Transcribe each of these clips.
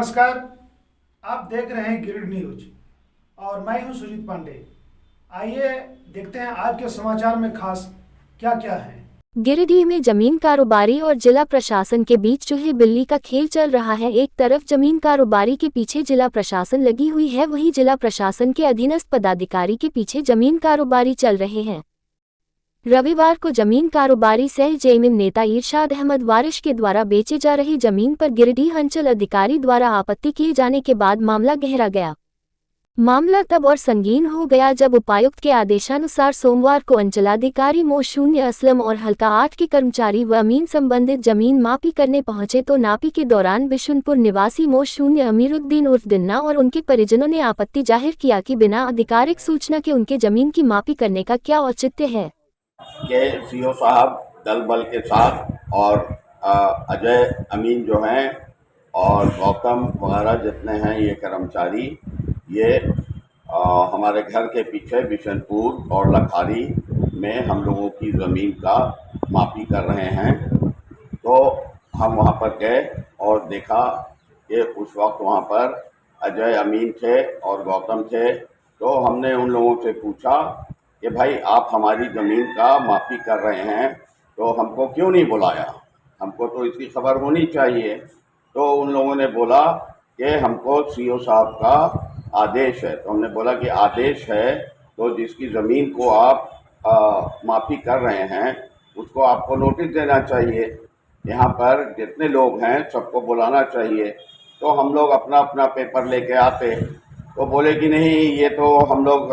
नमस्कार। आप देख रहे हैं गिरिड न्यूज और मैं हूं सुजीत पांडे। आइए देखते हैं आज के समाचार में खास क्या क्या है। गिरिडीह में जमीन कारोबारी और जिला प्रशासन के बीच चूहे बिल्ली का खेल चल रहा है। एक तरफ जमीन कारोबारी के पीछे जिला प्रशासन लगी हुई है, वहीं जिला प्रशासन के अधीनस्थ पदाधिकारी के पीछे जमीन कारोबारी चल रहे हैं। रविवार को जमीन कारोबारी सह जेएमएम नेता इरशाद अहमद वारिश के द्वारा बेचे जा रही जमीन पर गिरिडीह अंचल अधिकारी द्वारा आपत्ति किए जाने के बाद मामला गहरा गया। मामला तब और संगीन हो गया जब उपायुक्त के आदेशानुसार सोमवार को अंचलाधिकारी मोशून्य असलम और हल्का 8 के कर्मचारी व अमीन संबंधित जमीन मापी करने पहुंचे तो नापी के दौरान बिशुनपुर निवासी मोशून्य अमीरुद्दीन उर्फ दिन्ना और उनके परिजनों ने आपत्ति जाहिर किया कि बिना आधिकारिक सूचना के उनके जमीन की मापी करने का क्या औचित्य है। के सीओ साहब दल बल के साथ और अजय अमीन जो हैं और गौतम वगैरह जितने हैं ये कर्मचारी ये हमारे घर के पीछे बिशनपुर और लखारी में हम लोगों की ज़मीन का मापी कर रहे हैं। तो हम वहाँ पर गए और देखा कि उस वक्त वहाँ पर अजय अमीन थे और गौतम थे। तो हमने उन लोगों से पूछा कि भाई आप हमारी ज़मीन का मापी कर रहे हैं तो हमको क्यों नहीं बुलाया, हमको तो इसकी खबर होनी चाहिए। तो उन लोगों ने बोला कि हमको सीओ साहब का आदेश है। तो हमने बोला कि आदेश है तो जिसकी ज़मीन को आप मापी कर रहे हैं उसको आपको नोटिस देना चाहिए, यहाँ पर जितने लोग हैं सबको बुलाना चाहिए। तो हम लोग अपना अपना पेपर लेके आते तो बोले कि नहीं ये तो हम लोग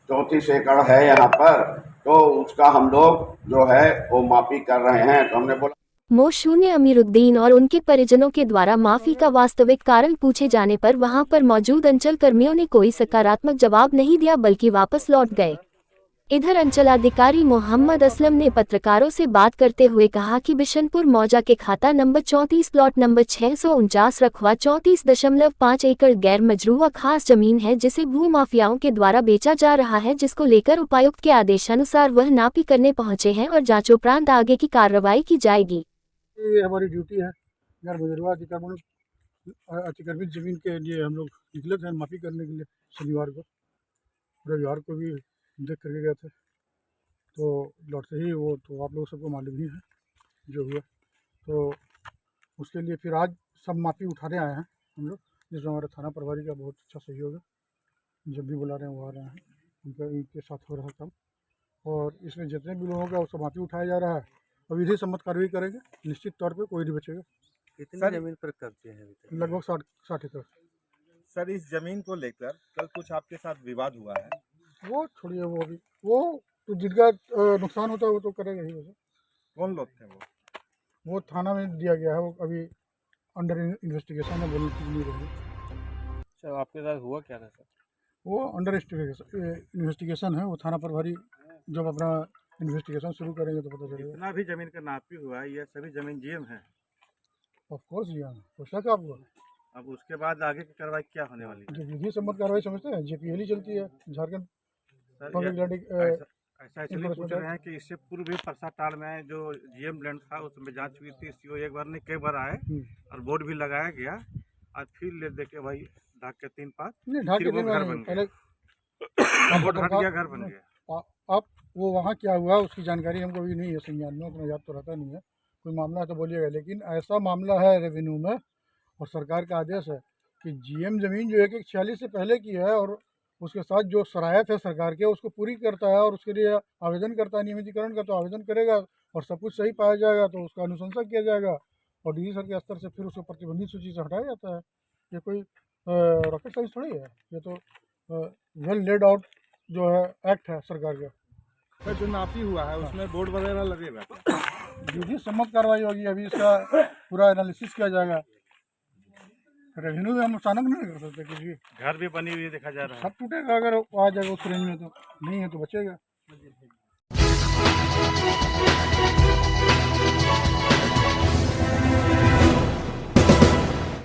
34 एकड़ है यहाँ पर तो उसका हम लोग जो है वो मापी कर रहे हैं। तो हमने बोला मोशून्य अमीरुद्दीन और उनके परिजनों के द्वारा माफी का वास्तविक कारण पूछे जाने पर वहां पर मौजूद अंचल कर्मियों ने कोई सकारात्मक जवाब नहीं दिया बल्कि वापस लौट गए। इधर अंचलाधिकारी मोहम्मद असलम ने पत्रकारों से बात करते हुए कहा कि बिशनपुर मौजा के खाता नंबर 34 प्लॉट नंबर 649 रखवा 34.5 एकड़ गैर मजरूआ खास जमीन है जिसे भू माफियाओं के द्वारा बेचा जा रहा है, जिसको लेकर उपायुक्त के आदेशानुसार वह नापी करने पहुंचे हैं और जांचोपरांत आगे की कार्रवाई की जाएगी। ये हमारी ड्यूटी है। गैर मजरूआ अतिक्रमित जमीन के लिए हम लोग निकले थे माफी करने के लिए शनिवार को। रविवार को भी देख करके गए थे तो लौटते ही वो तो आप लोग सबको मालूम ही है जो हुआ। तो उसके लिए फिर आज सब माफी उठाने आए हैं हम लोग, जिसमें हमारे थाना प्रभारी का बहुत अच्छा सहयोग है। जब भी बुला रहे हैं वो आ रहे हैं, इनके साथ हो रहा है काम। और इसमें जितने भी लोगों का उसका माफी उठाया जा रहा है और विधि सम्मत कार्रवाई करेंगे, निश्चित तौर पे कोई नहीं बचेगा। कितनी जमीन पर कब्जे हैं अभी तक? लगभग 60 एकड़। सर, इस जमीन को लेकर कल कुछ आपके साथ विवाद हुआ है। वो छोड़िए, वो अभी वो तो जिनका नुकसान होता है वो तो करेगा ही। वैसे कौन लोग थे वो थाना में दिया गया है, वो अभी अंडर इन्वेस्टिगेशन है, बोलने की नहीं रही। अच्छा, आपके साथ हुआ क्या था सर? वो अंडर इन्वेस्टिगेशन है, वो थाना प्रभारी जब अपना इन्वेस्टिगेशन शुरू करेंगे तो पता चलेगा। जितना भी जमीन का नापी हुआ है ये सभी जमीन जीएम है। ऑफ कोर्स जी हाँ, हो सका आपको। अब उसके बाद आगे की कार्रवाई क्या होने वाली है? जो विधि सम्मत कार्रवाई समझते हैं, जेपीएल चलती है, झारखंड सर, पब्लिक लैंडिंग। ऐसा इसलिए पूछ रहे हैं कि इससे पूर्व भी परसाटाड़ में जो जीएम लैंड था उसमें जांच हुई थी। सीओ एक बार नहीं कई बार आए और बोर्ड भी लगाया गया। आज फिर ले दे के भाई ढाक के 3 पात नहीं, ढाक के फिर वो घर बन गया। वो ढक गया, घर बन गया। आप वो वहाँ क्या हुआ उसकी जानकारी हमको भी नहीं है, संज्ञान में उतना याद तो रहता नहीं है। कोई मामला है तो बोलिएगा, लेकिन ऐसा मामला है रेवेन्यू में और सरकार का आदेश है कि जीएम ज़मीन जो 146 से पहले की है और उसके साथ जो शरायत है सरकार के उसको पूरी करता है और उसके लिए आवेदन करता है नियमितीकरण का, तो आवेदन करेगा और सब कुछ सही पाया जाएगा तो उसका अनुशंसा किया जाएगा और डीजी सर के स्तर से फिर उसको प्रतिबंधित सूची से हटाया जाता है। ये कोई रॉकेट साइंस थोड़ी है, ये तो वेल लेड आउट जो है एक्ट है सरकार का। सर, जो नापी हुआ है उसमें बोर्ड वगैरह लगेगा? विधि सम्मत कार्रवाई होगी, अभी इसका पूरा एनालिसिस किया जाएगा। रेवेन्यू में हम अचानक नहीं कर सकते, क्योंकि घर भी बनी हुई देखा जा रहा है। सब टूटेगा अगर आ जाएगा उस रेंज में, तो नहीं है तो बचेगा।